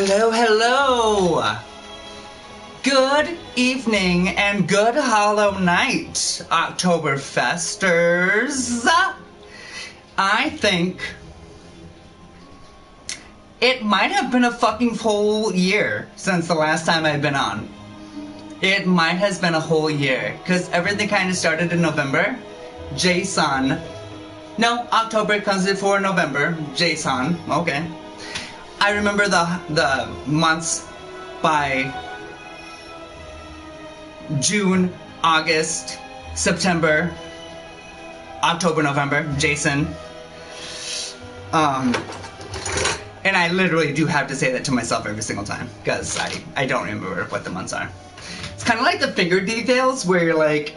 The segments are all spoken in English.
Hello, hello! Good evening and good hollow night, Oktoberfesters. I think it might have been a fucking whole year since the last time I've been on. It might have been a whole year, because everything kind of started in November. Jason. No, October comes before November. Jason. Okay. I remember the months by June, August, September, October, November, Jason. And I literally do have to say that to myself every single time, because I don't remember what the months are. It's kind of like the finger details where you're like,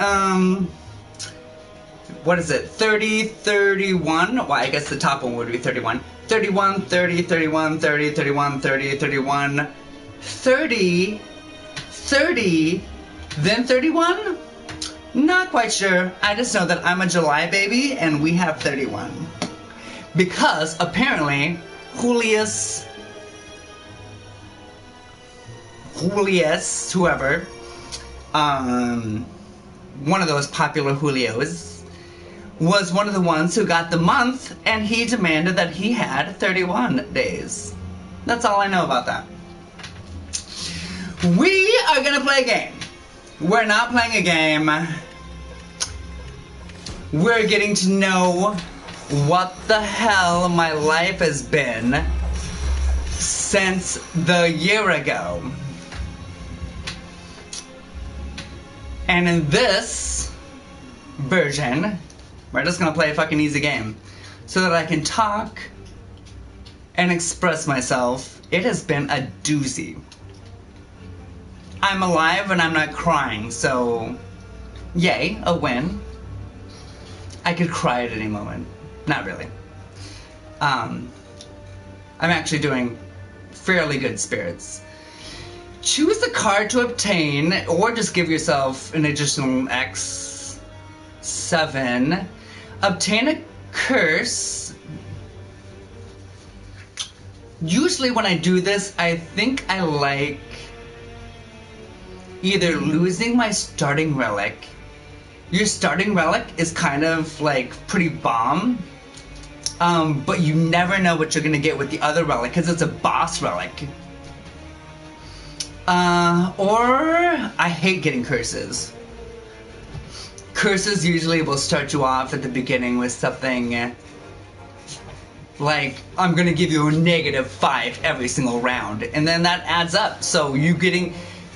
what is it, 30, 31? Well, I guess the top one would be 31. 31, 30, 31, 30, 31, 30, 31, 30, 30, then 31? Not quite sure. I just know that I'm a July baby and we have 31. Because apparently, Julius, whoever, one of those popular Julios, was one of the ones who got the month, and he demanded that he had 31 days. That's all I know about that. We are gonna play a game. We're not playing a game. We're getting to know what the hell my life has been since the year ago. And in this version, we're just gonna play a fucking easy game so that I can talk and express myself. It has been a doozy. I'm alive and I'm not crying, so yay, a win. I could cry at any moment. Not really. I'm actually doing fairly good spirits. Choose a card to obtain, or just give yourself an additional X7. Obtain a curse. Usually when I do this, I think I like either losing my starting relic. Your starting relic is kind of like pretty bomb, but you never know what you're gonna get with the other relic because it's a boss relic. Or I hate getting curses. Curses usually will start you off at the beginning with something like, I'm gonna give you a -5 every single round, and then that adds up. So you getting,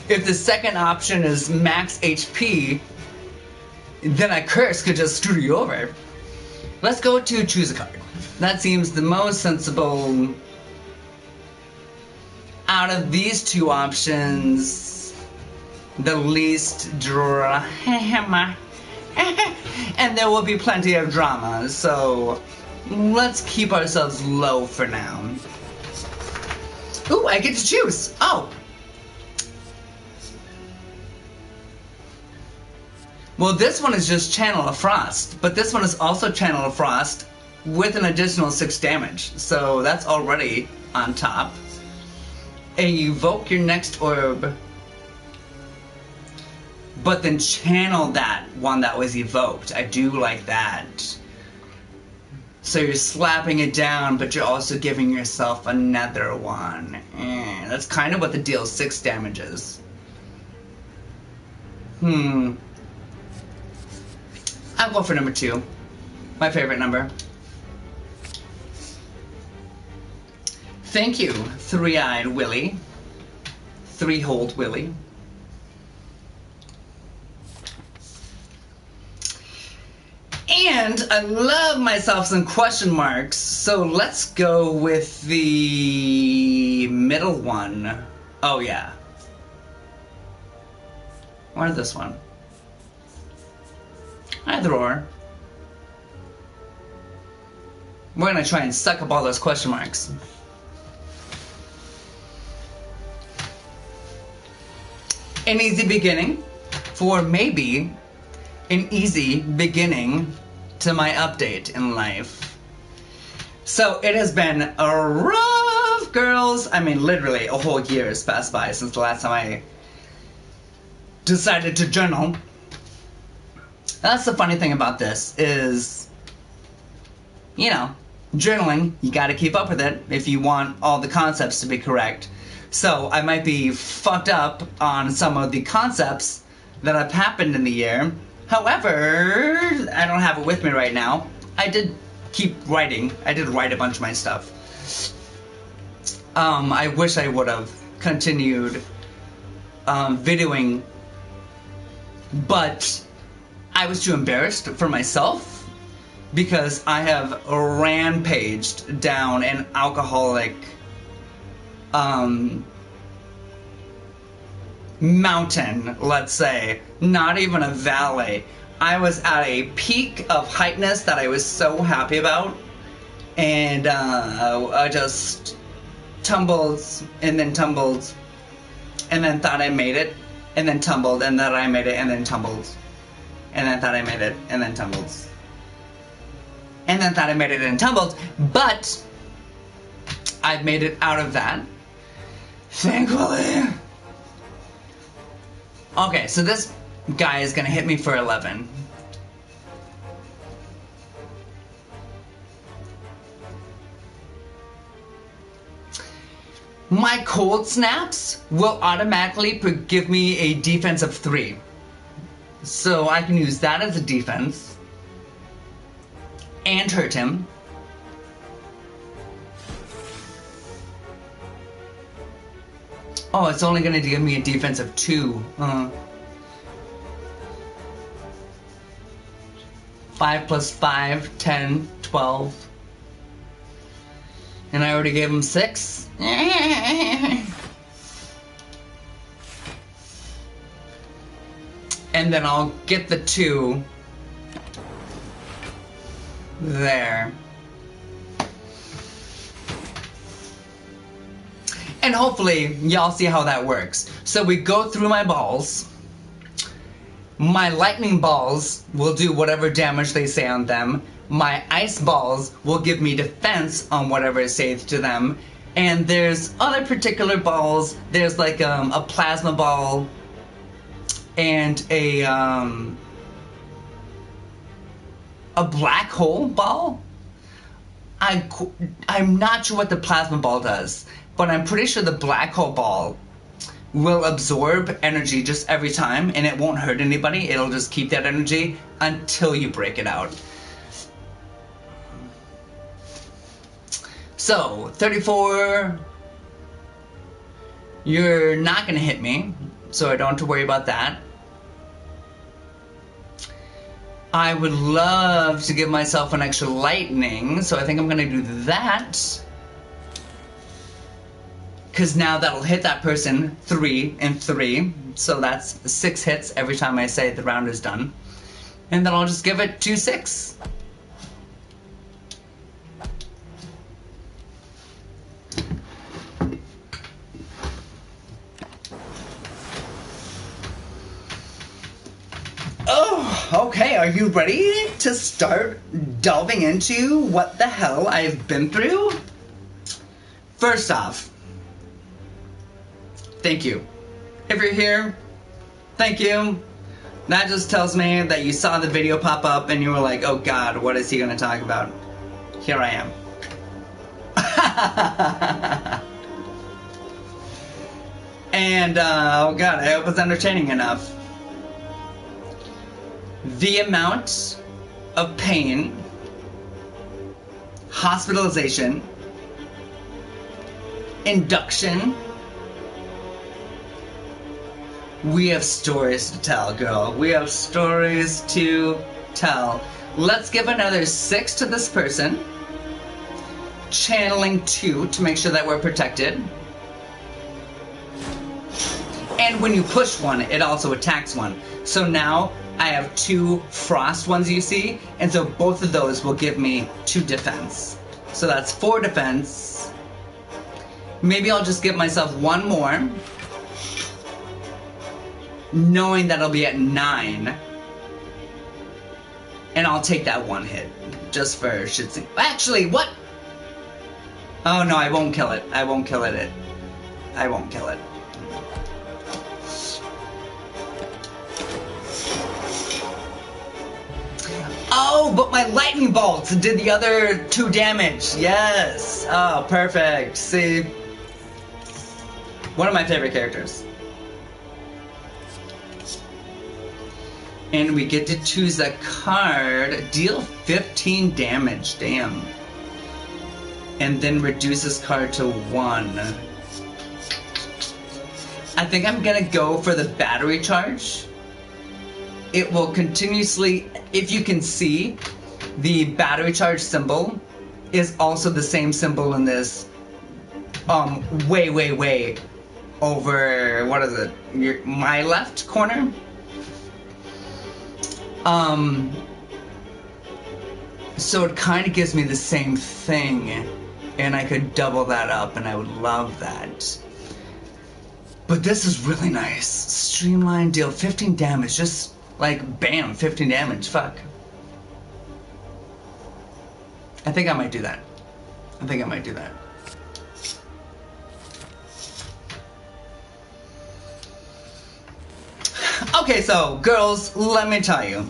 if the second option is max HP, then a curse could just screw you over. Let's go to choose a card. That seems the most sensible out of these two options. The least drama. And there will be plenty of drama, so let's keep ourselves low for now. Ooh, I get to choose! Oh! Well, this one is just Channel of Frost, but this one is also Channel of Frost with an additional 6 damage, so that's already on top. And evoke your next orb, but then channel that one that was evoked. I do like that. So you're slapping it down, but you're also giving yourself another one. That's kind of what the deal 6 damage is. I'll go for number 2. My favorite number. Thank you, Three-Eyed Willy. Three-Holed Willy. And I love myself some question marks, so let's go with the middle one. Oh yeah. Or this one. Either or. We're gonna try and suck up all those question marks. An easy beginning for maybe an easy beginning to my update in life. So it has been a rough girls. I mean, literally a whole year has passed by since the last time I decided to journal. That's the funny thing about this is, you know, journaling, you gotta keep up with it if you want all the concepts to be correct. So I might be fucked up on some of the concepts that have happened in the year. However, I don't have it with me right now. I did keep writing. I did write a bunch of my stuff. I wish I would have continued videoing, but I was too embarrassed for myself because I have rampaged down an alcoholic mountain, let's say. Not even a valley. I was at a peak of heightness that I was so happy about, and I just tumbled and then tumbled and then thought I made it and then tumbled and then I made it and then tumbled and then thought I made it and then tumbled and then thought I made it and tumbled, but I've made it out of that, thankfully. Okay, so this guy is gonna hit me for 11. My cold snaps will automatically give me a defense of 3. So I can use that as a defense and hurt him. Oh, it's only gonna give me a defense of 2. 5 plus 5, 10, 12. And I already gave him 6. And then I'll get the 2 there. And hopefully y'all see how that works. So we go through my balls. My lightning balls will do whatever damage they say on them. My ice balls will give me defense on whatever it says to them. And there's other particular balls. There's like a plasma ball and a black hole ball. I'm not sure what the plasma ball does, but I'm pretty sure the black hole ball will absorb energy just every time, and it won't hurt anybody. It'll just keep that energy until you break it out. So, 34, you're not gonna hit me, so I don't have to worry about that. I would love to give myself an extra lightning, so I think I'm gonna do that. Because now that'll hit that person 3 and 3, so that's 6 hits every time I say the round is done. And then I'll just give it 2 6. Oh, okay, are you ready to start delving into what the hell I've been through? First off, thank you. If you're here, thank you. That just tells me that you saw the video pop up and you were like, oh god, what is he gonna talk about? Here I am. And, oh god, I hope it's entertaining enough. The amount of pain, hospitalization, induction. We have stories to tell, girl. We have stories to tell. Let's give another 6 to this person. Channeling 2 to make sure that we're protected. And when you push one, it also attacks one. So now I have 2 frost ones, you see, and so both of those will give me 2 defense. So that's 4 defense. Maybe I'll just give myself 1 more, knowing that I'll be at 9. And I'll take that 1 hit, just for shits and... Actually, what? Oh no, I won't kill it. I won't kill it. I won't kill it. Oh, but my lightning bolts did the other 2 damage. Yes. Oh, perfect. See? One of my favorite characters. And we get to choose a card. Deal 15 damage. Damn. And then reduce this card to 1. I think I'm gonna go for the battery charge. It will continuously, if you can see, the battery charge symbol is also the same symbol in this way over, what is it, my left corner. So it kind of gives me the same thing, and I could double that up, and I would love that. But this is really nice. Streamline, deal 15 damage, just like bam, 15 damage, fuck. I think I might do that. I think I might do that. Okay, so girls, let me tell you.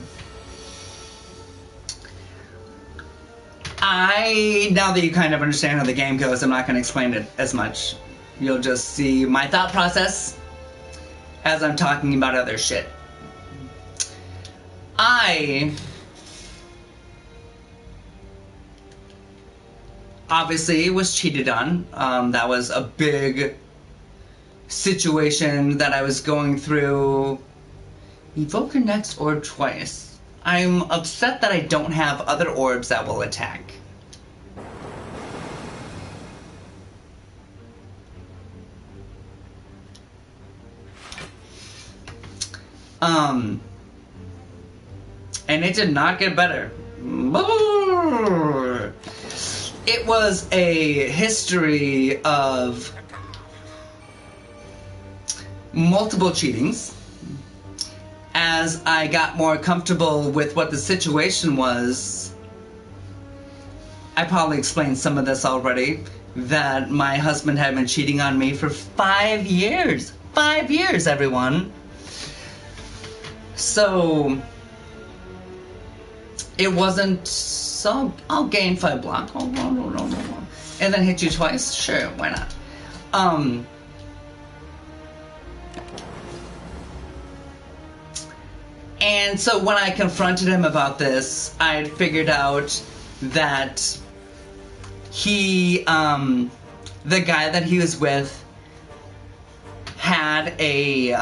Now that you kind of understand how the game goes, I'm not going to explain it as much. You'll just see my thought process as I'm talking about other shit. I obviously was cheated on. That was a big situation that I was going through. Evoke your next orb twice. I'm upset that I don't have other orbs that will attack. And it did not get better. It was a history of multiple cheatings. As I got more comfortable with what the situation was, I probably explained some of this already, that my husband had been cheating on me for 5 years. 5 years, everyone. So it wasn't, so I'll gain 5 block. Oh, no. And then hit you twice? Sure, why not? And so when I confronted him about this, I figured out that he, the guy that he was with had a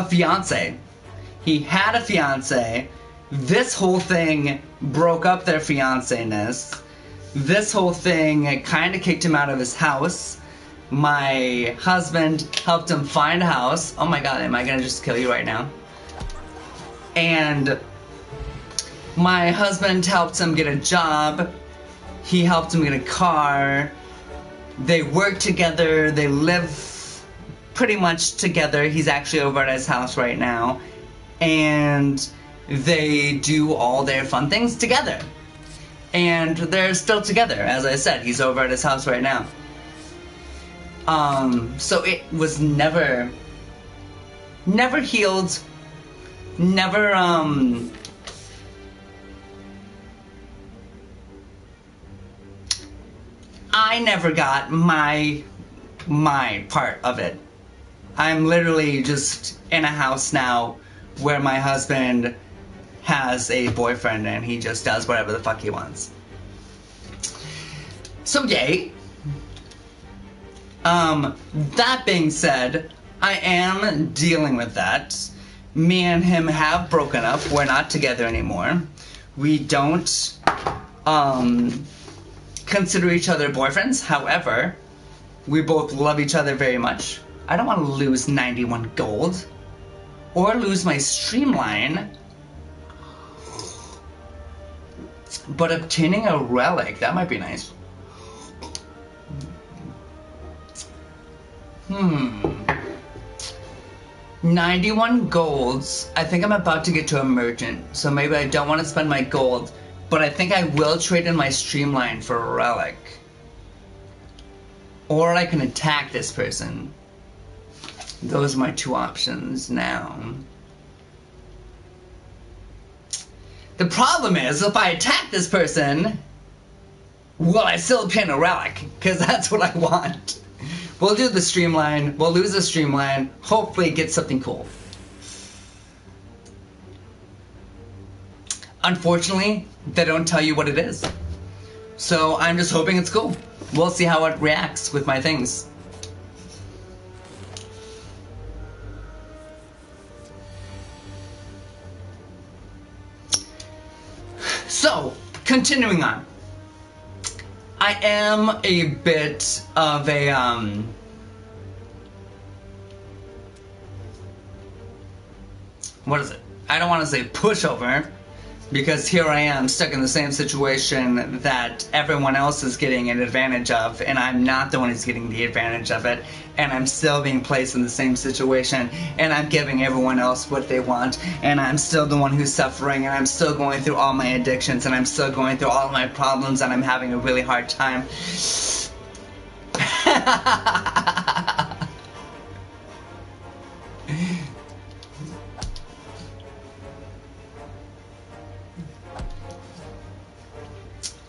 fiance. He had a fiance. This whole thing broke up their fiancé-ness. This whole thing kind of kicked him out of his house. My husband helped him find a house. Oh my god, am I gonna just kill you right now? And my husband helped him get a job. He helped him get a car. They work together. They live pretty much together. He's actually over at his house right now. And they do all their fun things together. And they're still together. As I said, he's over at his house right now. So it was never healed, never, I never got my part of it. I'm literally just in a house now where my husband has a boyfriend and he just does whatever the fuck he wants. So yay. That being said, I am dealing with that. Me and him have broken up. We're not together anymore. We don't, consider each other boyfriends. However, we both love each other very much. I don't want to lose 91 gold. Or lose my streamline. But obtaining a relic, that might be nice. 91 golds. I think I'm about to get to a merchant, so maybe I don't want to spend my gold But I think I will trade in my Streamline for a Relic. Or I can attack this person. Those are my two options now. The problem is, if I attack this person, will I still pin a Relic? Because that's what I want. We'll do the Streamline, we'll lose the Streamline, hopefully get something cool. Unfortunately, they don't tell you what it is. So I'm just hoping it's cool. We'll see how it reacts with my things. So, continuing on. I am a bit of a, what is it? I don't want to say pushover, because here I am stuck in the same situation that everyone else is getting an advantage of, and I'm not the one who's getting the advantage of it, and I'm still being placed in the same situation, and I'm giving everyone else what they want, and I'm still the one who's suffering, and I'm still going through all my addictions, and I'm still going through all my problems, and I'm having a really hard time.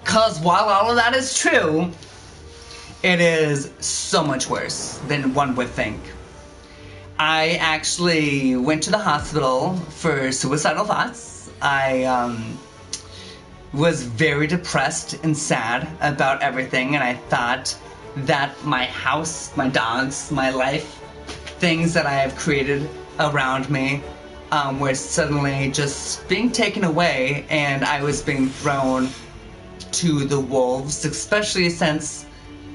Because while all of that is true, it is so much worse than one would think. I actually went to the hospital for suicidal thoughts. I was very depressed and sad about everything, and I thought that my house, my dogs, my life, things that I have created around me were suddenly just being taken away, and I was being thrown to the wolves, especially since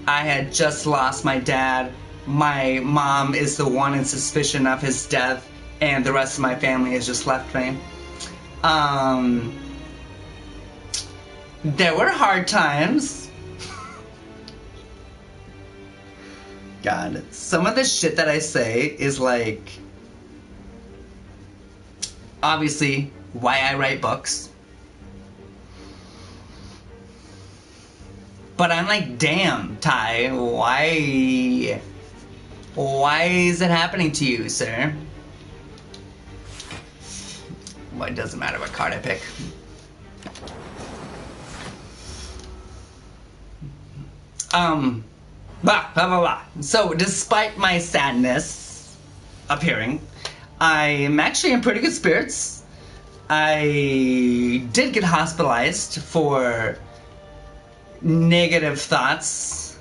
I had just lost my dad. My mom is the one in suspicion of his death, and the rest of my family has just left me. There were hard times. God, some of the shit that I say is like, obviously, why I write books. But I'm like, damn, Ty, why is it happening to you, sir? Well, it doesn't matter what card I pick. Blah, blah, blah, blah. So, despite my sadness appearing, I'm actually in pretty good spirits. I did get hospitalized for negative thoughts,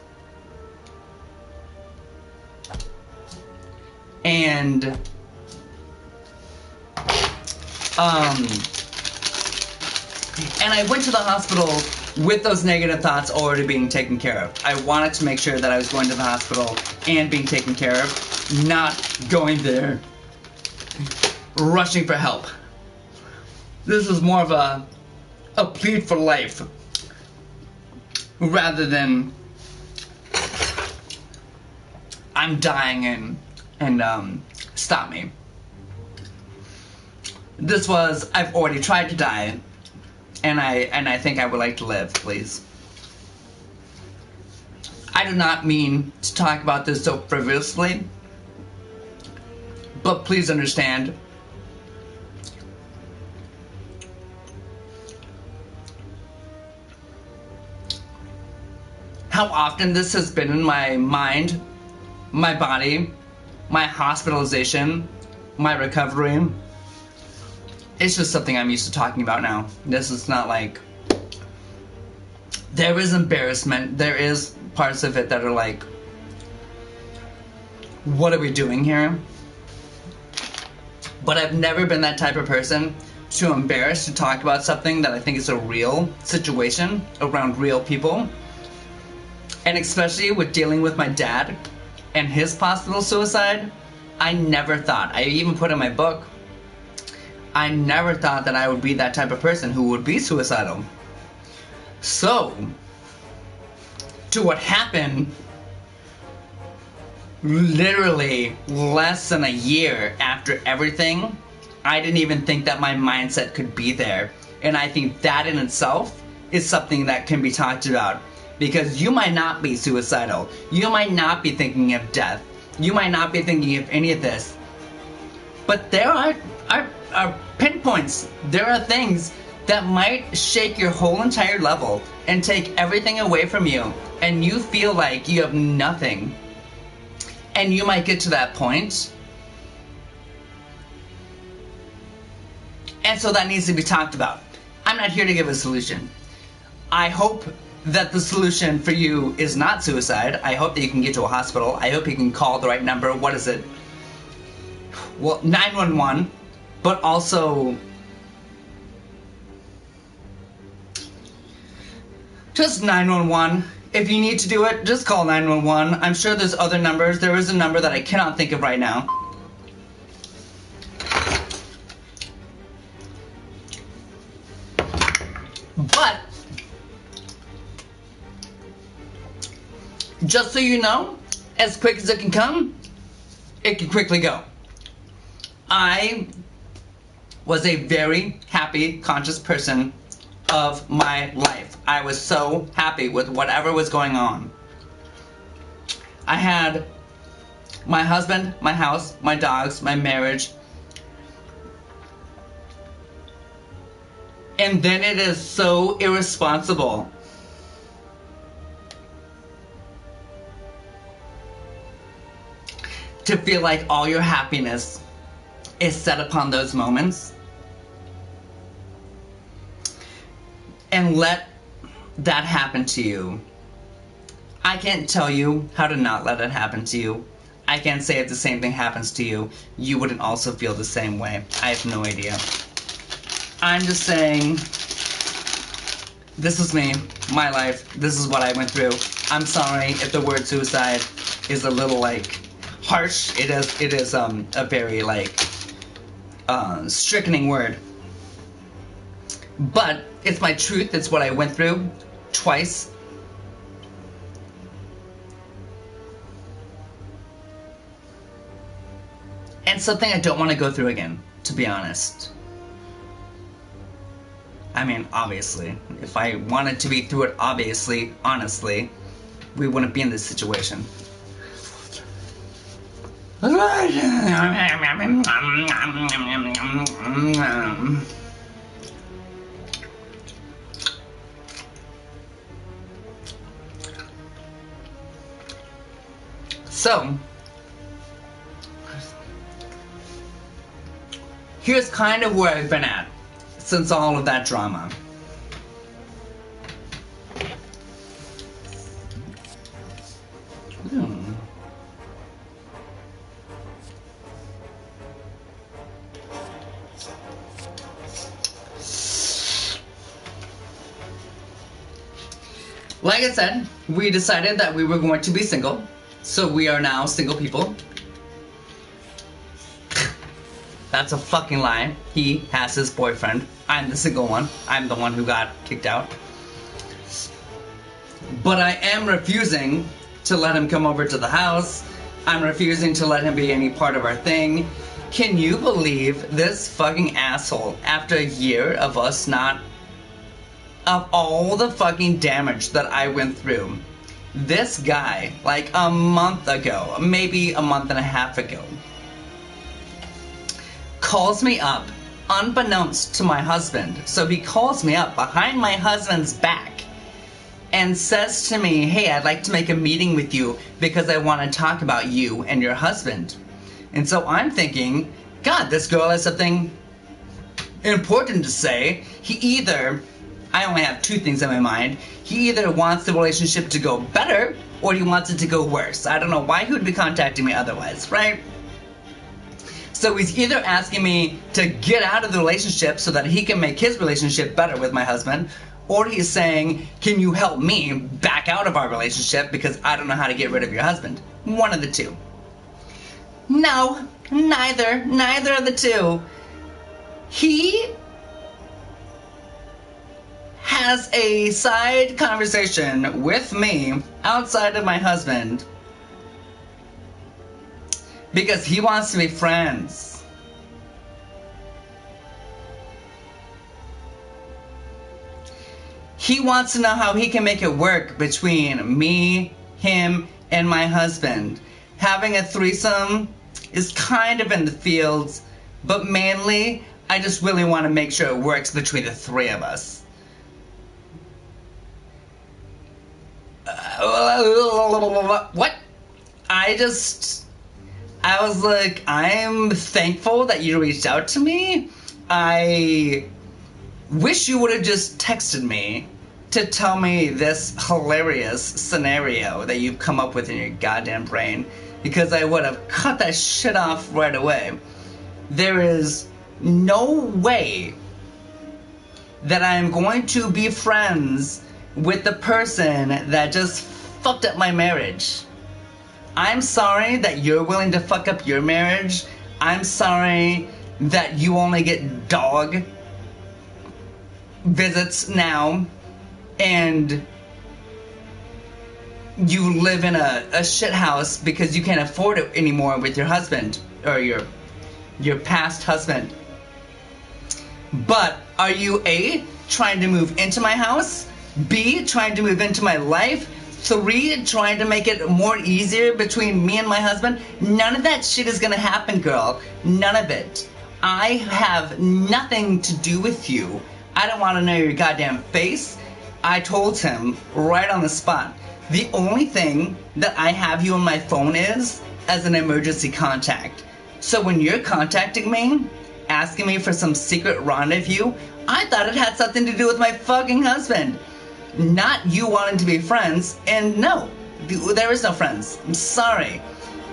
and I went to the hospital with those negative thoughts already being taken care of. I wanted to make sure that I was going to the hospital and being taken care of, not going there rushing for help. This was more of a plea for life, rather than I'm dying and stop me. This was, I've already tried to die, and I think I would like to live, please. I do not mean to talk about this so frivolously, but please understand, how often this has been in my mind, my body, my hospitalization, my recovery. It's just something I'm used to talking about now. This is not like, there is embarrassment, there is parts of it that are like, what are we doing here? But I've never been that type of person too embarrassed to talk about something that I think is a real situation around real people. And especially with dealing with my dad and his possible suicide, I never thought, I even put in my book, I never thought that I would be that type of person who would be suicidal. So, to what happened literally less than a year after everything, I didn't even think that my mindset could be there And I think that in itself is something that can be talked about. Because you might not be suicidal. You might not be thinking of death. You might not be thinking of any of this. But there are pinpoints. There are things that might shake your whole entire level and take everything away from you. And you feel like you have nothing. And you might get to that point. And so that needs to be talked about. I'm not here to give a solution. I hope that the solution for you is not suicide. I hope that you can get to a hospital. I hope you can call the right number. What is it? Well, 911, but also just 911. If you need to do it, just call 911. I'm sure there's other numbers. There is a number that I cannot think of right now. But just so you know, as quick as it can come, it can quickly go. I was a very happy, conscious person of my life. I was so happy with whatever was going on. I had my husband, my house, my dogs, my marriage. And then it is so irresponsible to feel like all your happiness is set upon those moments. And let that happen to you. I can't tell you how to not let it happen to you. I can't say if the same thing happens to you, you wouldn't also feel the same way. I have no idea. I'm just saying, this is me, my life, this is what I went through. I'm sorry if the word suicide is a little, like, harsh. It is a very, like, sickening word. But it's my truth, it's what I went through twice. And something I don't want to go through again, to be honest. I mean, obviously, if I wanted to be through it, obviously, honestly, we wouldn't be in this situation. So, here's kind of where I've been at since all of that drama. Like I said, we decided that we were going to be single, so we are now single people. That's a fucking lie. He has his boyfriend. I'm the single one. I'm the one who got kicked out. But I am refusing to let him come over to the house. I'm refusing to let him be any part of our thing. Can you believe this fucking asshole, after a year of us not... of all the fucking damage that I went through, this guy, like a month ago, maybe a month and a half ago, calls me up unbeknownst to my husband. So he calls me up behind my husband's back and says to me, hey, I'd like to make a meeting with you because I want to talk about you and your husband. And so I'm thinking, God, this girl has something important to say. I only have two things in my mind. He either wants the relationship to go better or he wants it to go worse. I don't know why he would be contacting me otherwise, right? So he's either asking me to get out of the relationship so that he can make his relationship better with my husband, or he's saying, can you help me back out of our relationship because I don't know how to get rid of your husband? One of the two. No, neither of the two. He has a side conversation with me outside of my husband because he wants to be friends. He wants to know how he can make it work between me, him, and my husband. Having a threesome is kind of in the fields, but mainly, I just really want to make sure it works between the three of us. What? I was like, I'm thankful that you reached out to me. I wish you would have just texted me to tell me this hilarious scenario that you've come up with in your goddamn brain, because I would have cut that shit off right away. There is no way that I'm going to be friends with the person that just fucked up my marriage. I'm sorry that you're willing to fuck up your marriage. I'm sorry that you only get dog visits now, and you live in a shit house because you can't afford it anymore with your husband, or your past husband. But are you A, trying to move into my house? B, trying to move into my life? 3, trying to make it more easier between me and my husband? None of that shit is gonna happen, girl. None of it. I have nothing to do with you. I don't want to know your goddamn face. I told him right on the spot. The only thing that I have you on my phone is as an emergency contact. So when you're contacting me, asking me for some secret rendezvous, I thought it had something to do with my fucking husband. Not you wanting to be friends, and no, there is no friends. I'm sorry.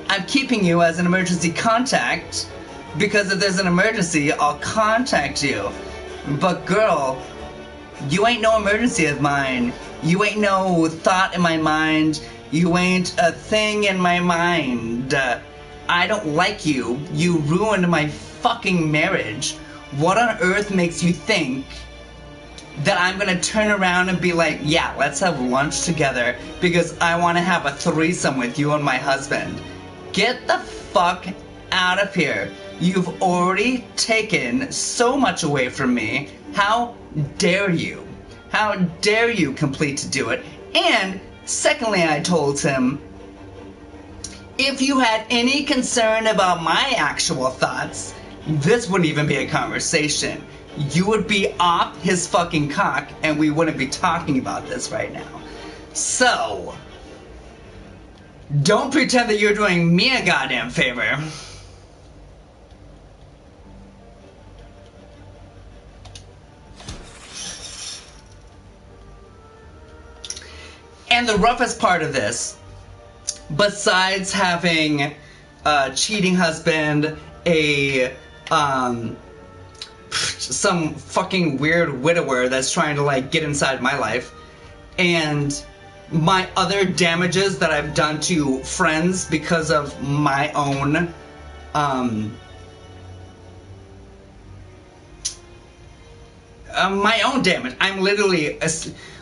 I'm keeping you as an emergency contact because if there's an emergency, I'll contact you. But girl, you ain't no emergency of mine. You ain't no thought in my mind. You ain't a thing in my mind. I don't like you. You ruined my fucking marriage. What on earth makes you think that I'm gonna turn around and be like, yeah, let's have lunch together because I want to have a threesome with you and my husband? Get the fuck out of here. You've already taken so much away from me. How dare you? How dare you complete to do it? And secondly, I told him, if you had any concern about my actual thoughts, this wouldn't even be a conversation. You would be off his fucking cock and we wouldn't be talking about this right now. So, don't pretend that you're doing me a goddamn favor. And the roughest part of this, besides having a cheating husband, some fucking weird widower that's trying to like get inside my life, and my other damages that I've done to friends because of my own damage. I'm literally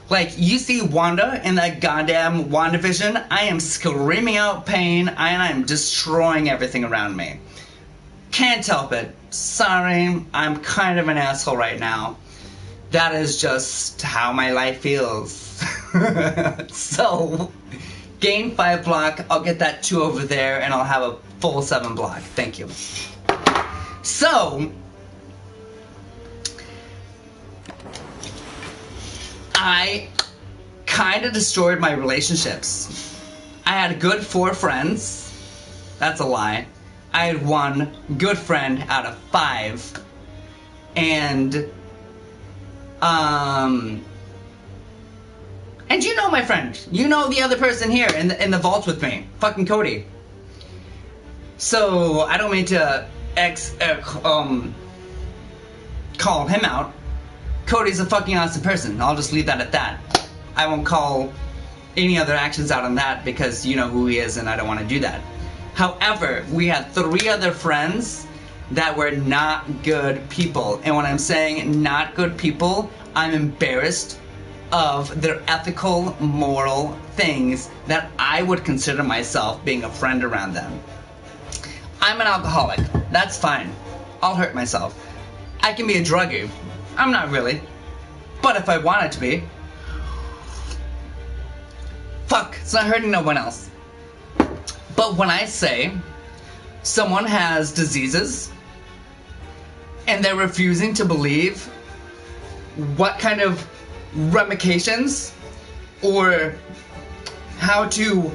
like, you see Wanda in that goddamn WandaVision, I am screaming out pain and I'm destroying everything around me. Can't help it. Sorry, I'm kind of an asshole right now. That is just how my life feels. So, gain 5 block, I'll get that 2 over there, and I'll have a full 7 block. Thank you. So, I kind of destroyed my relationships. I had a good 4 friends. That's a lie. I had 1 good friend out of 5. And you know my friend. You know the other person here in the vault with me. Fucking Cody. So, I don't mean to call him out. Cody's a fucking awesome person. I'll just leave that at that. I won't call any other actions out on that because you know who he is and I don't want to do that. However, we had 3 other friends that were not good people. And when I'm saying not good people, I'm embarrassed of their ethical, moral things that I would consider myself being a friend around them. I'm an alcoholic. That's fine. I'll hurt myself. I can be a druggie. I'm not really. But if I wanted to be, Fuck, it's not hurting no one else. But when I say someone has diseases and they're refusing to believe what kind of ramifications or how to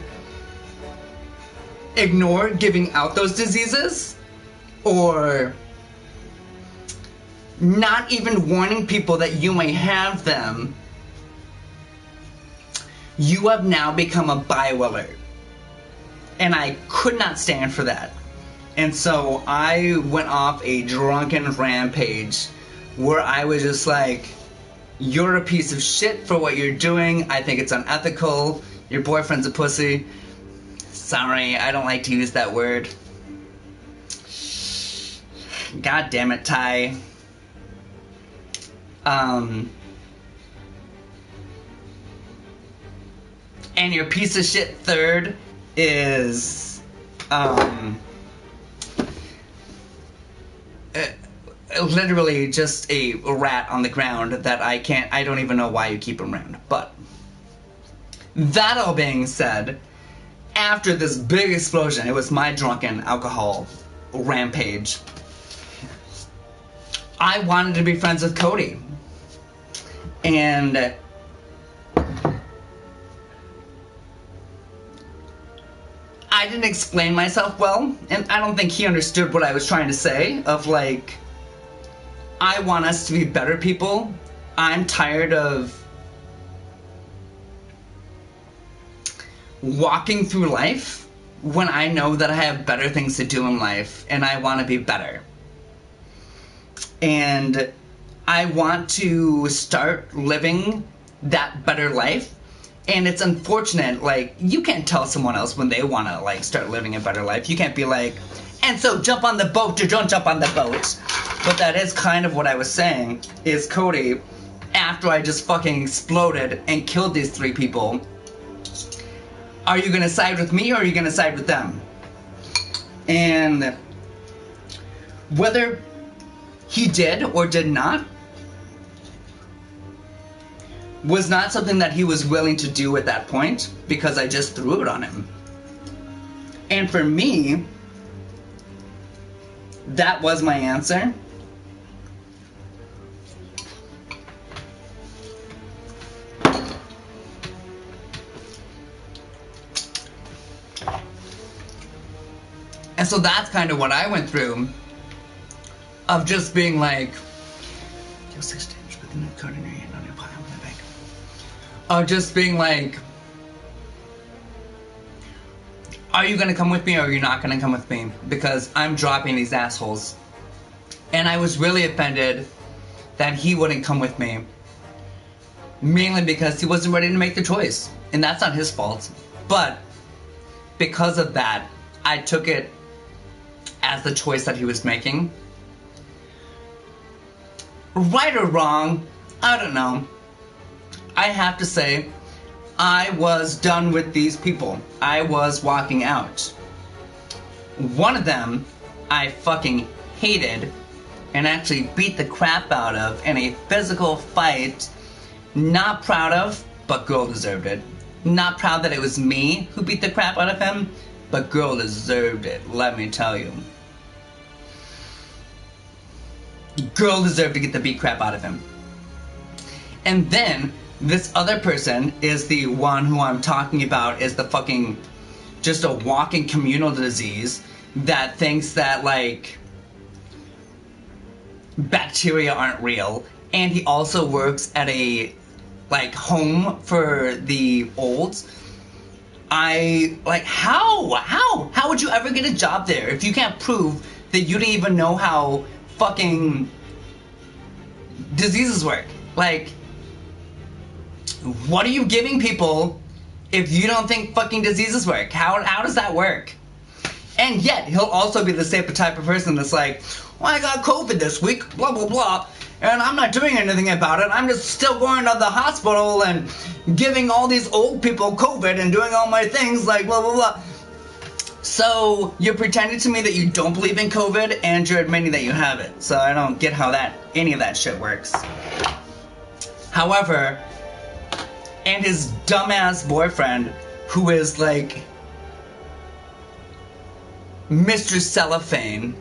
ignore giving out those diseases, or not even warning people that you may have them, you have now become a bio-alert. And I could not stand for that. And so I went off a drunken rampage where I was just like, you're a piece of shit for what you're doing. I think it's unethical. Your boyfriend's a pussy. Sorry, I don't like to use that word. God damn it, Ty. And your piece of shit third is, literally just a rat on the ground that I don't even know why you keep him around. But, that all being said, after this big explosion, it was my drunken alcohol rampage, I wanted to be friends with Cody. And I didn't explain myself well, and I don't think he understood what I was trying to say, of like, I want us to be better people. I'm tired of walking through life when I know that I have better things to do in life, and I want to be better. And I want to start living that better life. And it's unfortunate, like, you can't tell someone else when they want to, like, start living a better life. You can't be like, and so jump on the boat or don't jump on the boat. But that is kind of what I was saying, is Cody, after I just fucking exploded and killed these 3 people, are you gonna side with me or are you gonna side with them? And whether he did or did not was not something that he was willing to do at that point, because I just threw it on him. And for me, that was my answer. And so that's kind of what I went through, of just being like, of just being like, are you gonna come with me or are you not gonna come with me? Because I'm dropping these assholes. And I was really offended that he wouldn't come with me. Mainly because he wasn't ready to make the choice. And that's not his fault. But because of that, I took it as the choice that he was making. Right or wrong, I don't know. I have to say, I was done with these people. I was walking out. One of them I fucking hated and actually beat the crap out of in a physical fight. Not proud of, but girl deserved it. Not proud that it was me who beat the crap out of him, but girl deserved it, let me tell you. Girl deserved to get the beat crap out of him. And then, this other person is the one who I'm talking about is the fucking, just a walking communal disease that thinks that, like, bacteria aren't real. And he also works at a, like, home for the old. How would you ever get a job there if you can't prove that you didn't even know how fucking diseases work? Like, what are you giving people if you don't think fucking diseases work? How does that work? And yet, he'll also be the same type of person that's like, well, I got COVID this week, blah, blah, blah, and I'm not doing anything about it. I'm just still going to the hospital and giving all these old people COVID and doing all my things like blah, blah, blah. So, you're pretending to me that you don't believe in COVID and you're admitting that you have it. So I don't get how any of that shit works. However, and his dumbass boyfriend who is like Mr. Cellophane,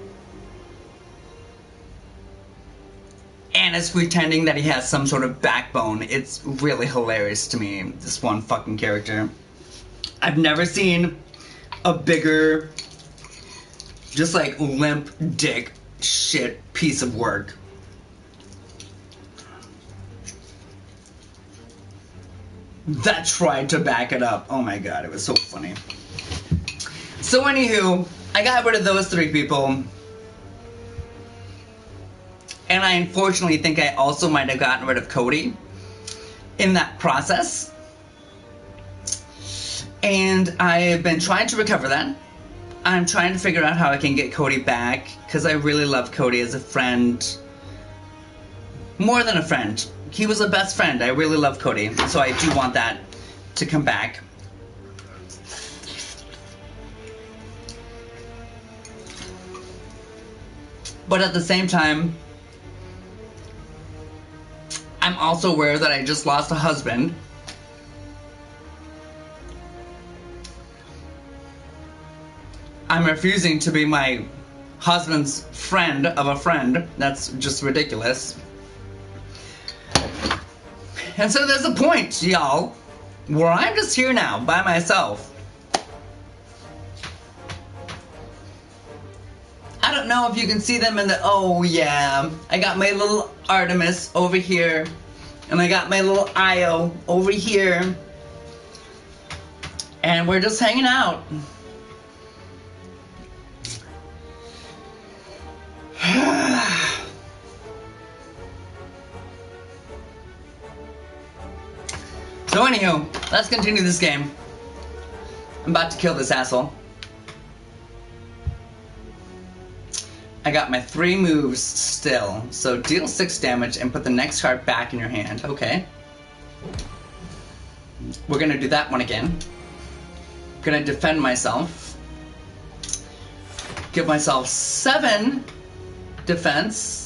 and is pretending that he has some sort of backbone. It's really hilarious to me, this one fucking character. I've never seen a bigger, just like limp dick shit piece of work. That tried to back it up. Oh my god, it was so funny. So anywho, I got rid of those three people. And I unfortunately think I also might have gotten rid of Cody in that process. And I've been trying to recover that. I'm trying to figure out how I can get Cody back, because I really love Cody as a friend. More than a friend. He was a best friend. I really love Cody. So I do want that to come back. But at the same time, I'm also aware that I just lost a husband. I'm refusing to be my husband's friend of a friend. That's just ridiculous. And so there's a point, y'all, where I'm just here now by myself. I don't know if you can see them in the, oh yeah, I got my little Artemis over here, and I got my little Io over here, and we're just hanging out. So anywho, let's continue this game. I'm about to kill this asshole. I got my 3 moves still. So deal 6 damage and put the next card back in your hand. Okay. We're gonna do that one again. Gonna defend myself. Give myself 7 defense.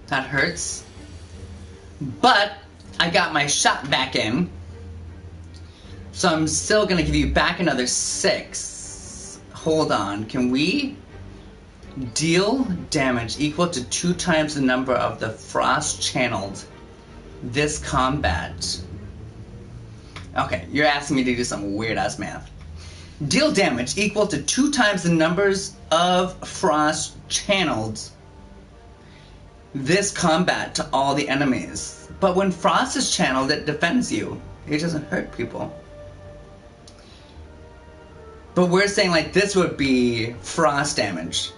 That hurts. But I got my shot back in. So I'm still gonna give you back another 6. Hold on, can we deal damage equal to 2 times the number of the frost channeled this combat? Okay, you're asking me to do some weird ass math. Deal damage equal to 2 times the numbers of frost channeled this combat to all the enemies. But when frost is channeled, it defends you. It doesn't hurt people. But we're saying like this would be frost damage.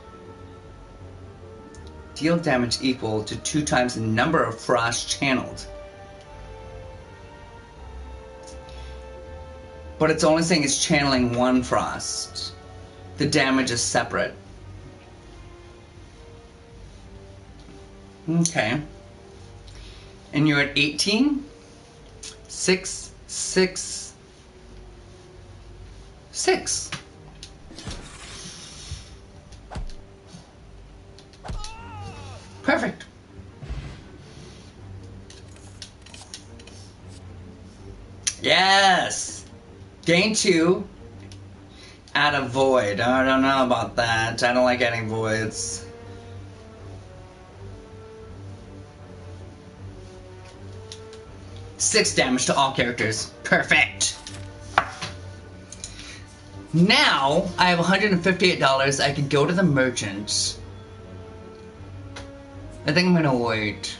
Deal damage equal to 2 times the number of frost channeled. But it's only saying it's channeling 1 frost. The damage is separate. Okay. And you're at 18? 6, 6, 6. Perfect. Yes! Gain 2. Add a void. I don't know about that. I don't like adding voids. Six damage to all characters. Perfect. Now, I have $158. I can go to the merchant. I think I'm gonna wait.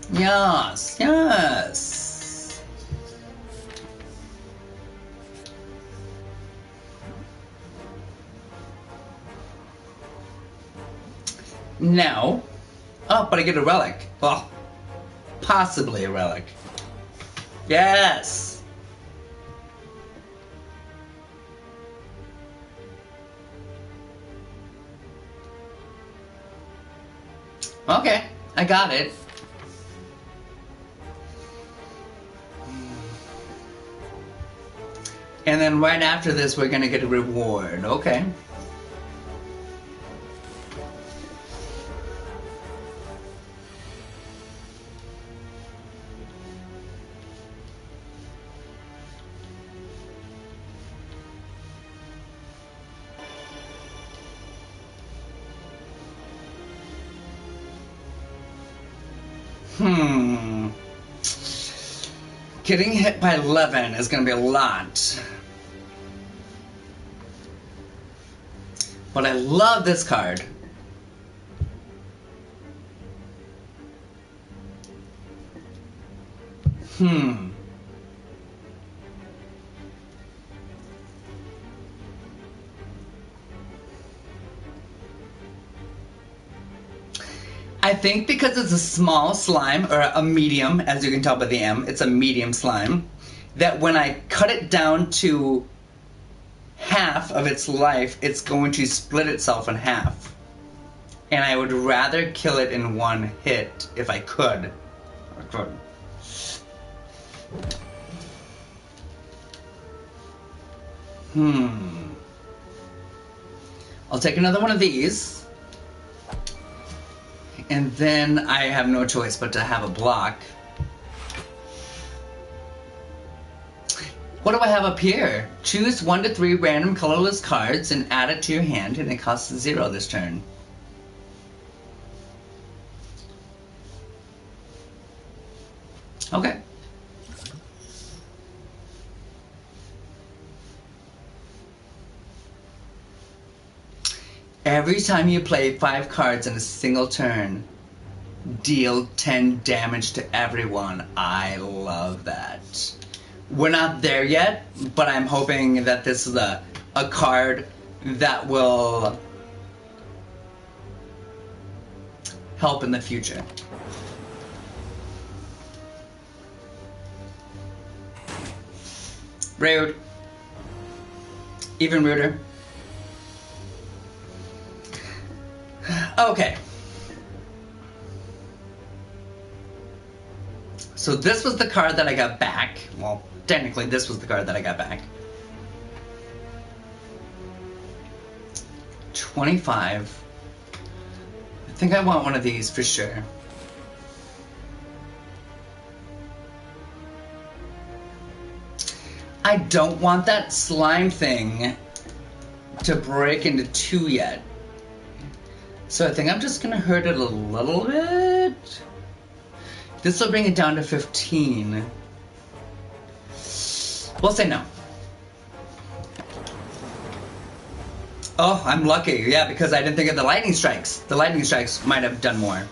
Yes, yes. No. Oh, but I get a relic. Oh, possibly a relic. Yes. Okay, I got it. And then right after this, we're gonna get a reward. Okay. Getting hit by 11 is gonna be a lot. But I love this card. I think because it's a small slime, or a medium, as you can tell by the M, it's a medium slime, that when I cut it down to half of its life, it's going to split itself in half. And I would rather kill it in one hit if I could. I'll take another one of these. And then I have no choice but to have a block. What do I have up here? Choose 1 to 3 random colorless cards and add it to your hand, and it costs 0 this turn. Okay. Every time you play 5 cards in a single turn, deal 10 damage to everyone. I love that. We're not there yet, but I'm hoping that this is a card that will help in the future. Rude. Even ruder. Okay. So this was the card that I got back. Well, technically this was the card that I got back. 25. I think I want one of these for sure. I don't want that slime thing to break into 2 yet. So I think I'm just gonna hurt it a little bit. This will bring it down to 15. We'll say no. Oh, I'm lucky. Yeah, because I didn't think of the lightning strikes. The lightning strikes might have done more.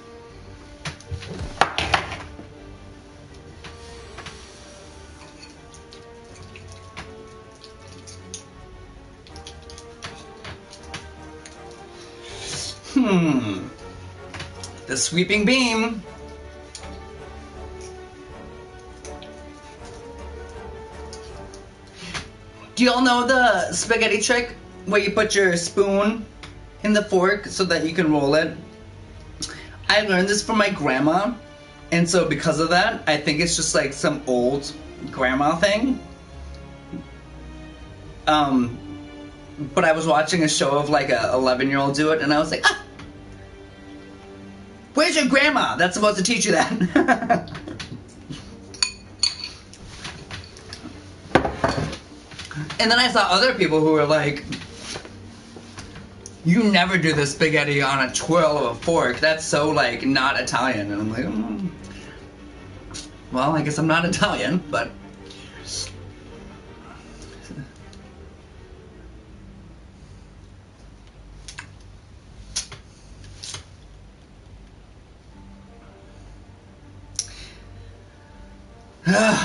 The sweeping beam. Do y'all know the spaghetti trick where you put your spoon in the fork so that you can roll it? I learned this from my grandma, and so because of that, I think it's just like some old grandma thing. But I was watching a show of like a 11-year-old do it, and I was like, ah! Where's your grandma? That's supposed to teach you that. And then I saw other people who were like, you never do the spaghetti on a twirl of a fork. That's so like not Italian. And I'm like, well, I guess I'm not Italian, but.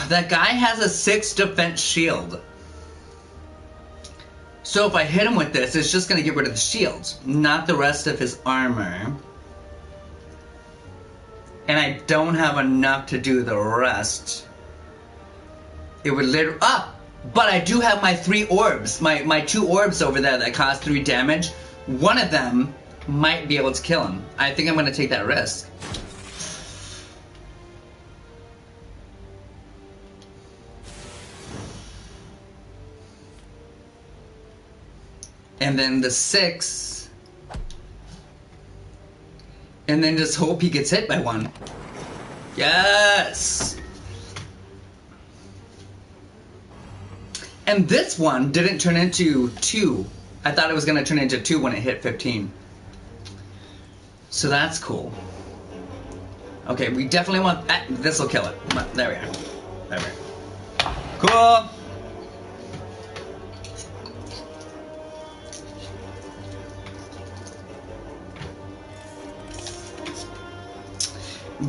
That guy has a 6 defense shield. So if I hit him with this, it's just going to get rid of the shield, not the rest of his armor. And I don't have enough to do the rest. It would literally... but I do have my 3 orbs. My 2 orbs over there that cost 3 damage. One of them might be able to kill him. I think I'm going to take that risk. And then the 6. And then just hope he gets hit by one. Yes! And this one didn't turn into 2. I thought it was going to turn into 2 when it hit 15. So that's cool. Okay, we definitely want that. This will kill it. There we are. There we are. Cool!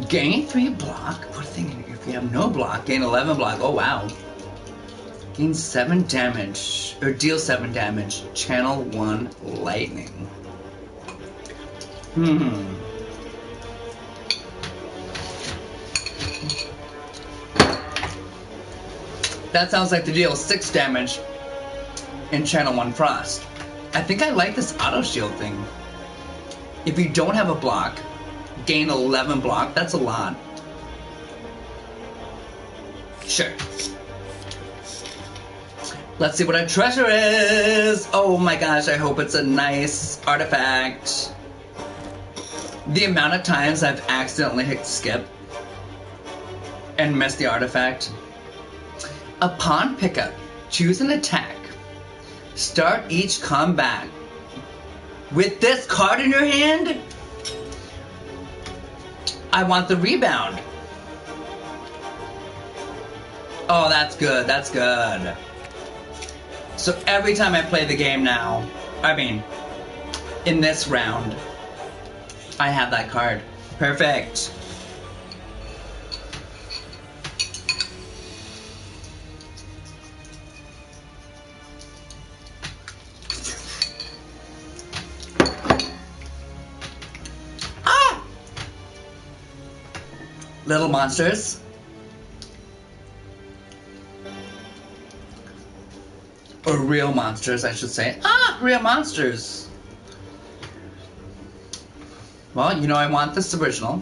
Gain 3 block. What thing? If you have no block, gain 11 block. Oh wow. Gain 7 damage, or deal 7 damage. Channel 1 lightning. That sounds like the deal 6 damage in channel 1 frost. I think I like this auto shield thing. If you don't have a block, gain 11 block. That's a lot. Sure. Let's see what our treasure is. Oh my gosh, I hope it's a nice artifact. The amount of times I've accidentally hit skip and missed the artifact. Upon pickup, choose an attack. Start each combat with this card in your hand. I want the rebound. Oh, that's good. That's good. So every time I play the game now, I mean, in this round, I have that card. Perfect. Ah! Little monsters. Or real monsters, I should say. Ah, real monsters. Well, you know I want this original.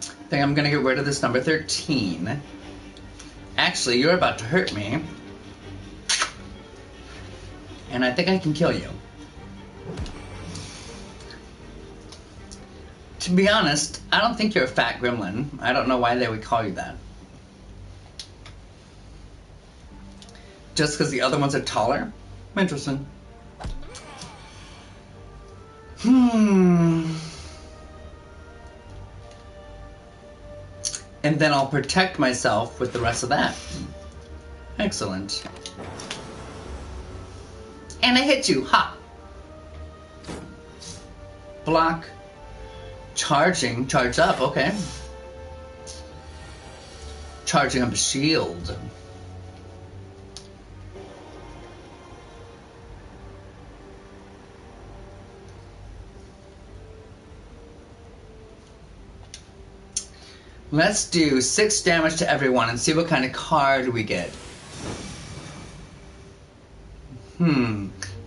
I think I'm gonna get rid of this number 13. Actually, you're about to hurt me. And I think I can kill you. To be honest, I don't think you're a fat gremlin. I don't know why they would call you that. Just because the other ones are taller? Interesting. And then I'll protect myself with the rest of that. Excellent. And I hit you. Ha! Block. Charging. Charge up. Okay. Charging up a shield. Let's do 6 damage to everyone and see what kind of card we get.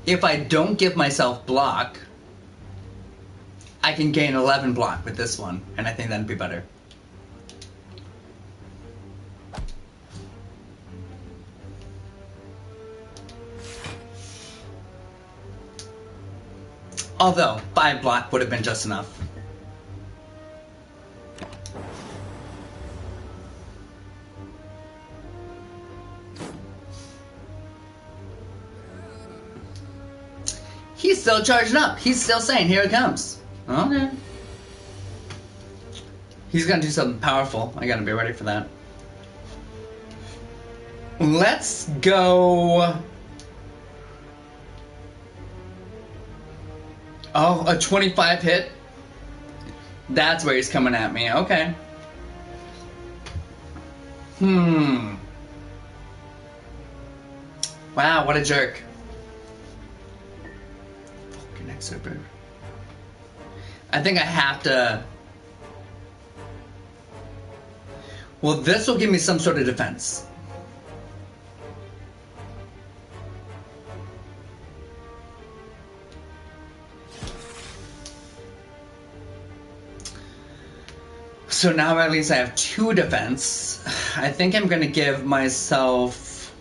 If I don't give myself block, I can gain 11 block with this one, and I think that'd be better. Although, 5 block would have been just enough. He's still charging up. He's still saying, here it comes. Okay. He's gonna do something powerful. I gotta be ready for that. Let's go. Oh, a 25 hit? That's where he's coming at me. Okay. Wow, what a jerk. Super. I think I have to. Well, this will give me some sort of defense. So now at least I have 2 defense. I think I'm gonna give myself...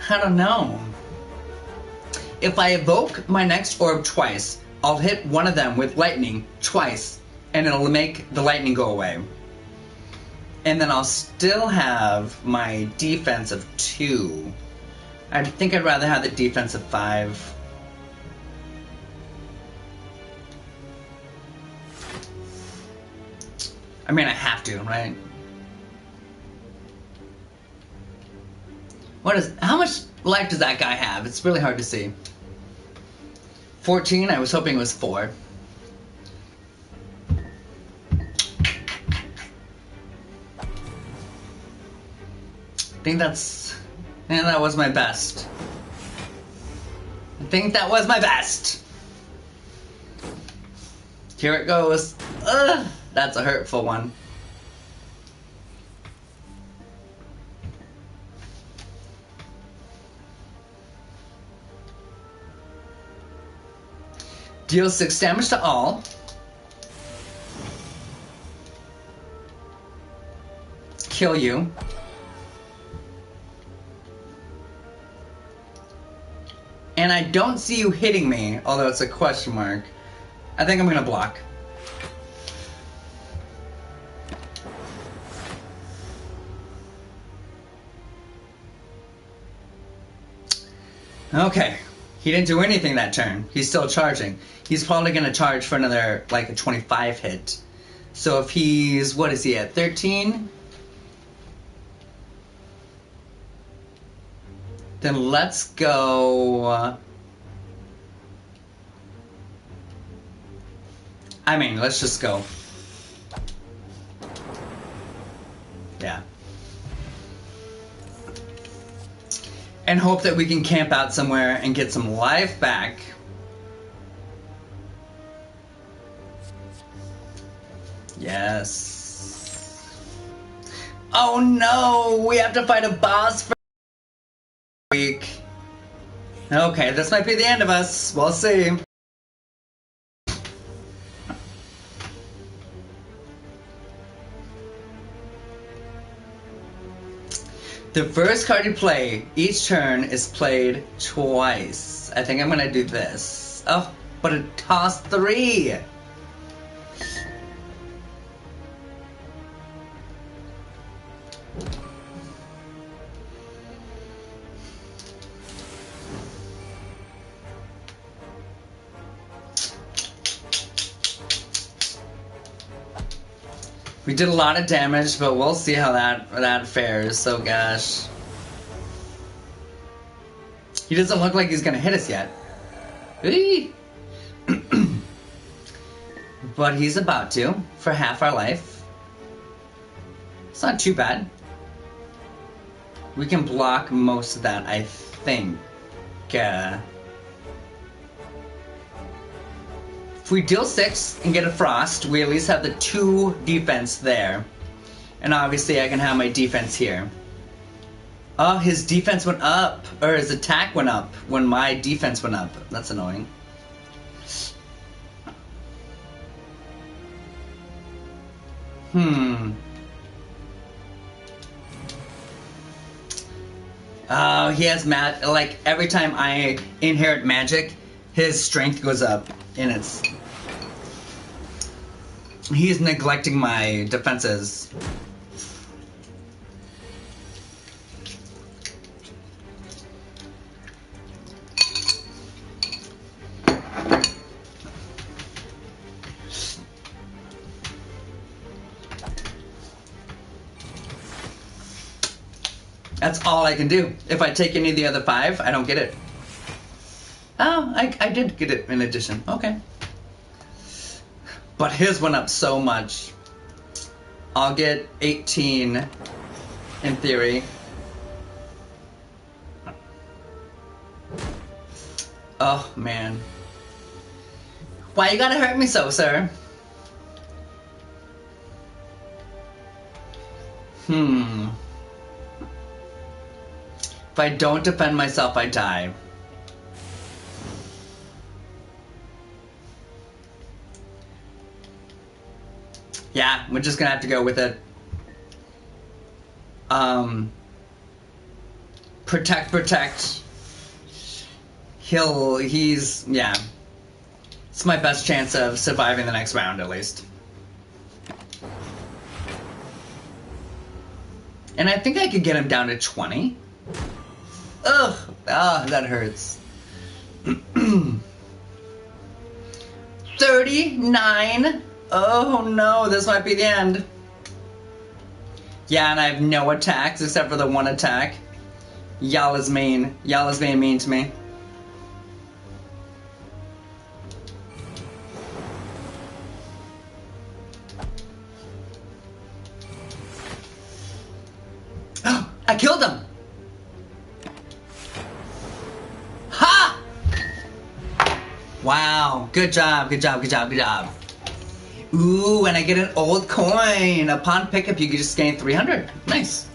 I don't know. If I evoke my next orb twice, I'll hit one of them with lightning twice, and it'll make the lightning go away. And then I'll still have my defense of 2. I think I'd rather have the defense of 5. I mean, I have to, right? How much life does that guy have? It's really hard to see. 14, I was hoping it was 4. I think that's... And that was my best. I think that was my best. Here it goes. Ugh, that's a hurtful one. Deal 6 damage to all. Kill you. And I don't see you hitting me, although it's a question mark. I think I'm gonna block. Okay. He didn't do anything that turn. He's still charging. He's probably gonna charge for another, like, a 25 hit. So if he's, what is he at, 13? Then let's go... I mean, let's just go. Yeah. And hope that we can camp out somewhere and get some life back. Yes. Oh no! We have to fight a boss for a week. Okay, this might be the end of us. We'll see. The first card you play each turn is played twice. I think I'm gonna do this. Oh, but it tossed 3. We did a lot of damage, but we'll see how that fares. So gosh, he doesn't look like he's gonna hit us yet. But he's about to for half our life. It's not too bad. We can block most of that, I think. If we deal 6 and get a frost, we at least have the 2 defense there. And obviously I can have my defense here. Oh, his defense went up. Or his attack went up when my defense went up. That's annoying. Oh, he has like every time I inherit magic, his strength goes up. And he's neglecting my defenses. That's all I can do. If I take any of the other 5, I don't get it. Oh, I did get it in addition. Okay. But his went up so much. I'll get 18 in theory. Oh, man. Why you gotta hurt me so, sir? If I don't defend myself, I die. Yeah, we're just gonna have to go with it. Protect. Yeah. It's my best chance of surviving the next round, at least. And I think I could get him down to 20. Ugh, that hurts. 39. Oh no, this might be the end. Yeah, and I have no attacks except for the one attack. Y'all is mean. Y'all is being mean to me. I killed him! Ha! Wow, good job. Ooh, and I get an old coin. Upon pickup, you can just gain 300. Nice.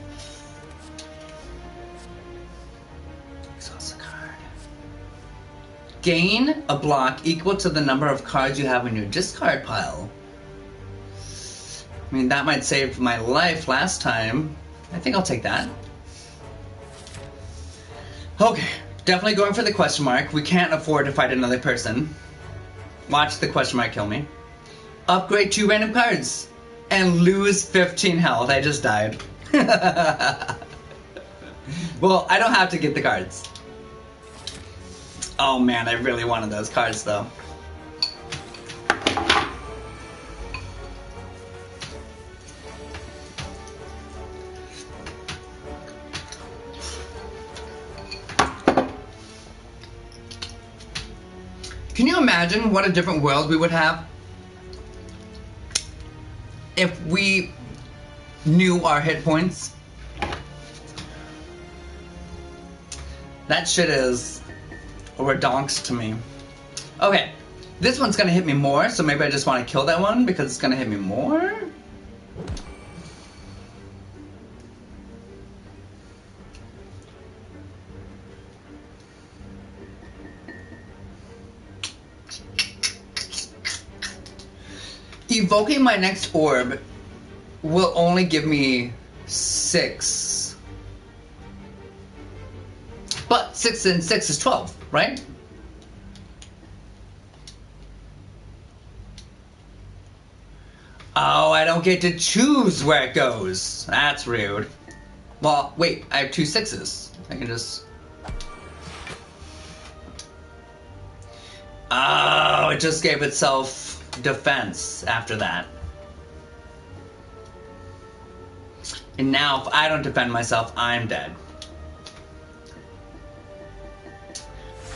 Exhaust a card. Gain a block equal to the number of cards you have in your discard pile. I mean, that might save my life last time. I think I'll take that. Okay, definitely going for the question mark. We can't afford to fight another person. Watch the question mark kill me. Upgrade 2 random cards and lose 15 health. I just died. Well, I don't have to get the cards. Oh man, I really wanted those cards though. Can you imagine what a different world we would have if we knew our hit points? That shit is redonks to me. Okay, this one's gonna hit me more, so maybe I just want to kill that one because it's gonna hit me more. Evoking my next orb will only give me 6. But 6 and 6 is 12, right? Oh, I don't get to choose where it goes. That's rude. Well, wait, I have 2 6s. I can just... Oh, it just gave itself defense after that. And now if I don't defend myself, I'm dead.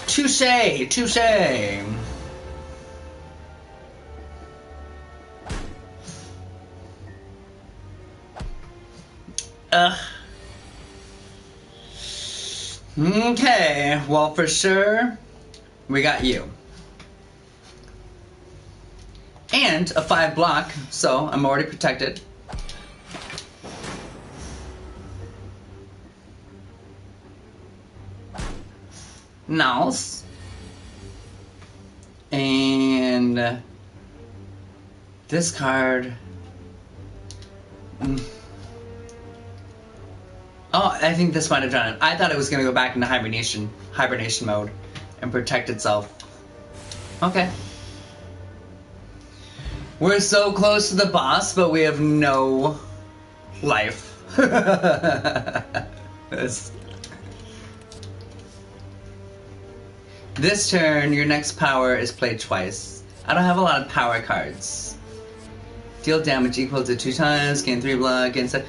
Touché! Touché! Okay, well for sure, we got you. And a 5 block, so I'm already protected. Nice. And this card. Oh, I think this might have done it. I thought it was gonna go back into hibernation mode and protect itself. Okay. We're so close to the boss, but we have no life. This turn, your next power is played twice. I don't have a lot of power cards. Deal damage equal to 2 times, gain 3 block, gain 7.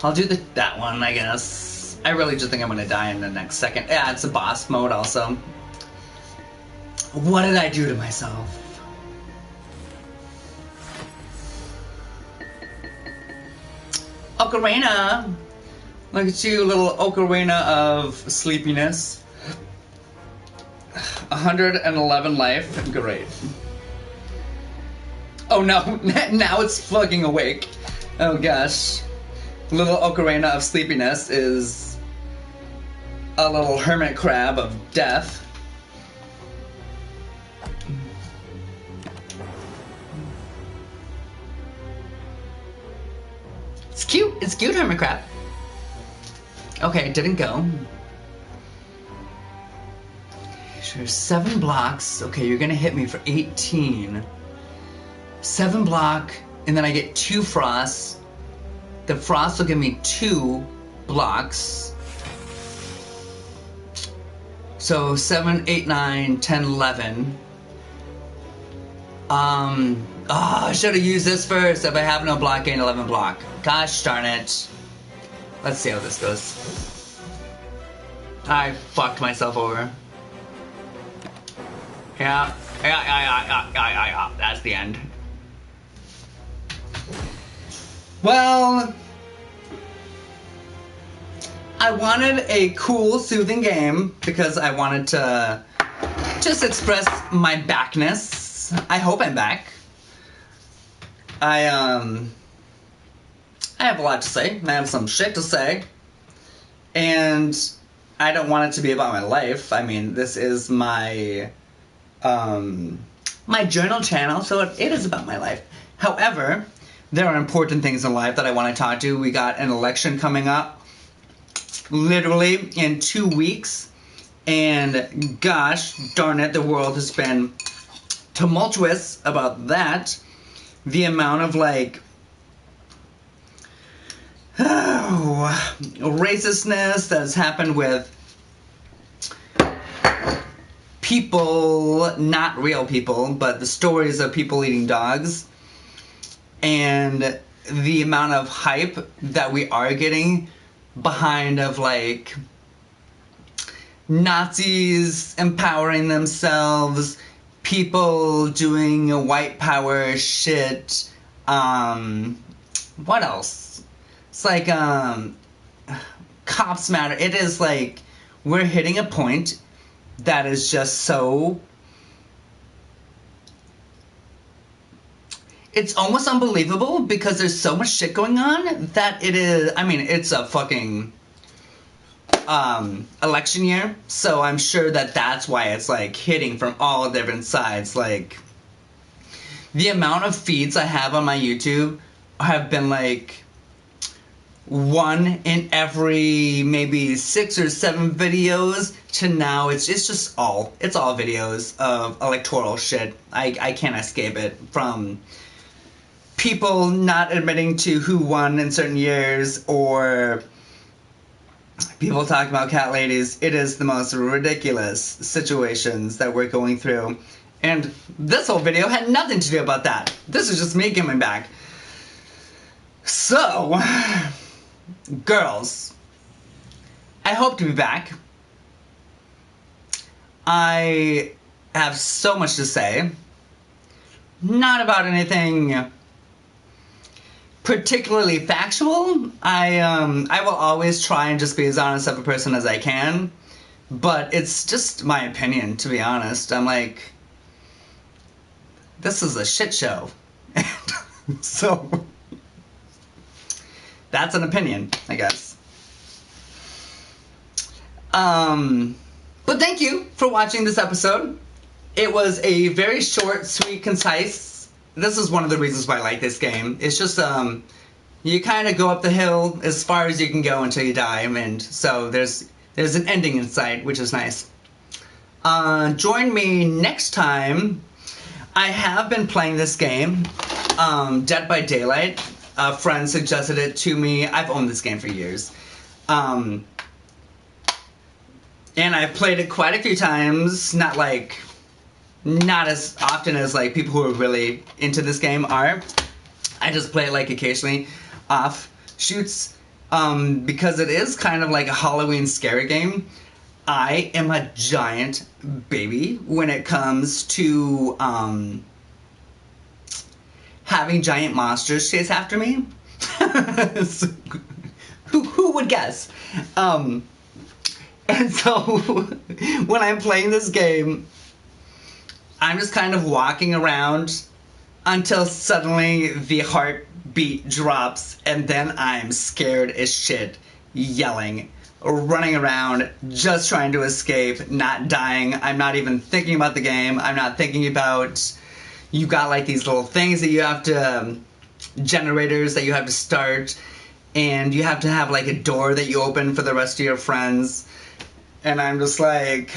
I'll do that one, I guess. I really just think I'm gonna die in the next second. Yeah, it's a boss mode also. What did I do to myself? Ocarina! Look at you, little ocarina of sleepiness. 111 life. Great. Oh no, now it's fucking awake. Oh gosh. Little ocarina of sleepiness is a little hermit crab of death. It's cute. It's cute, hermit crab. Okay, it didn't go. Sure, 7 blocks. Okay, you're gonna hit me for 18. 7 block, and then I get 2 frosts. The frost will give me 2 blocks. So 7, 8, 9, 10, 11. I should have used this first. If I have no block, gain 11 block. Gosh darn it. Let's see how this goes. I fucked myself over. Yeah. That's the end. Well, I wanted a cool, soothing game because I wanted to just express my backness. I hope I'm back. I have a lot to say. I have some shit to say. And I don't want it to be about my life. I mean, this is my my journal channel, so it is about my life. However, there are important things in life that I want to talk to. We got an election coming up literally in 2 weeks. And gosh darn it, the world has been tumultuous about that. The amount of like racistness that has happened with people, not real people, but the stories of people eating dogs, and the amount of hype that we are getting behind of like Nazis empowering themselves, people doing white power shit, what else? It's like, cops matter. It is like, we're hitting a point that is just so, it's almost unbelievable because there's so much shit going on that it is, I mean, it's a fucking, election year, so I'm sure that that's why it's like hitting from all different sides. Like, the amount of feeds I have on my YouTube have been like 1 in every maybe 6 or 7 videos to now it's all videos of electoral shit. I can't escape it, from people not admitting to who won in certain years, or people talking about cat ladies. It is the most ridiculous situations that we're going through. And this whole video had nothing to do about that. This is just me coming back. So, girls, I hope to be back. I have so much to say. Not about anything particularly factual. I will always try and just be as honest of a person as I can, but it's just my opinion, to be honest. I'm like, this is a shit show. So, that's an opinion, I guess. But thank you for watching this episode. It was a very short, sweet, concise. This is one of the reasons why I like this game. It's just, you kind of go up the hill as far as you can go until you die, and so there's an ending in sight, which is nice. Join me next time. I have been playing this game, Dead by Daylight. A friend suggested it to me. I've owned this game for years. And I've played it quite a few times, not as often as like people who are really into this game are. I just play it like occasionally off shoots, because it is kind of like a Halloween scary game. I am a giant baby when it comes to having giant monsters chase after me. So, who would guess? And so when I'm playing this game, I'm just kind of walking around until suddenly the heartbeat drops, and then I'm scared as shit, yelling running around, just trying to escape, not dying. I'm not even thinking about the game. I'm not thinking about, you got like these little things that you have to, generators that you have to start, and you have to have like a door that you open for the rest of your friends. And I'm just like,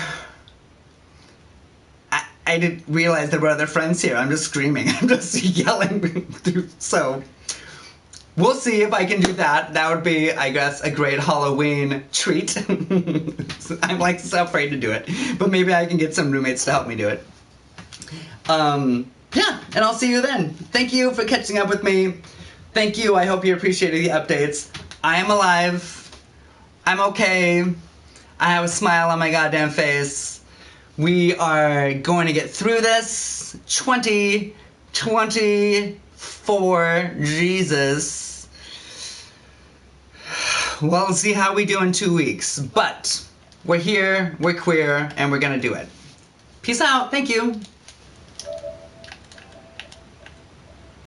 I didn't realize there were other friends here. I'm just screaming. I'm just yelling through. So we'll see if I can do that. That would be, I guess, a great Halloween treat. I'm like so afraid to do it. But maybe I can get some roommates to help me do it. Yeah, and I'll see you then. Thank you for catching up with me. Thank you. I hope you appreciated the updates. I am alive. I'm okay. I have a smile on my goddamn face. We are going to get through this. 2024, Jesus. We'll see how we do in 2 weeks. But we're here, we're queer, and we're gonna do it. Peace out. Thank you.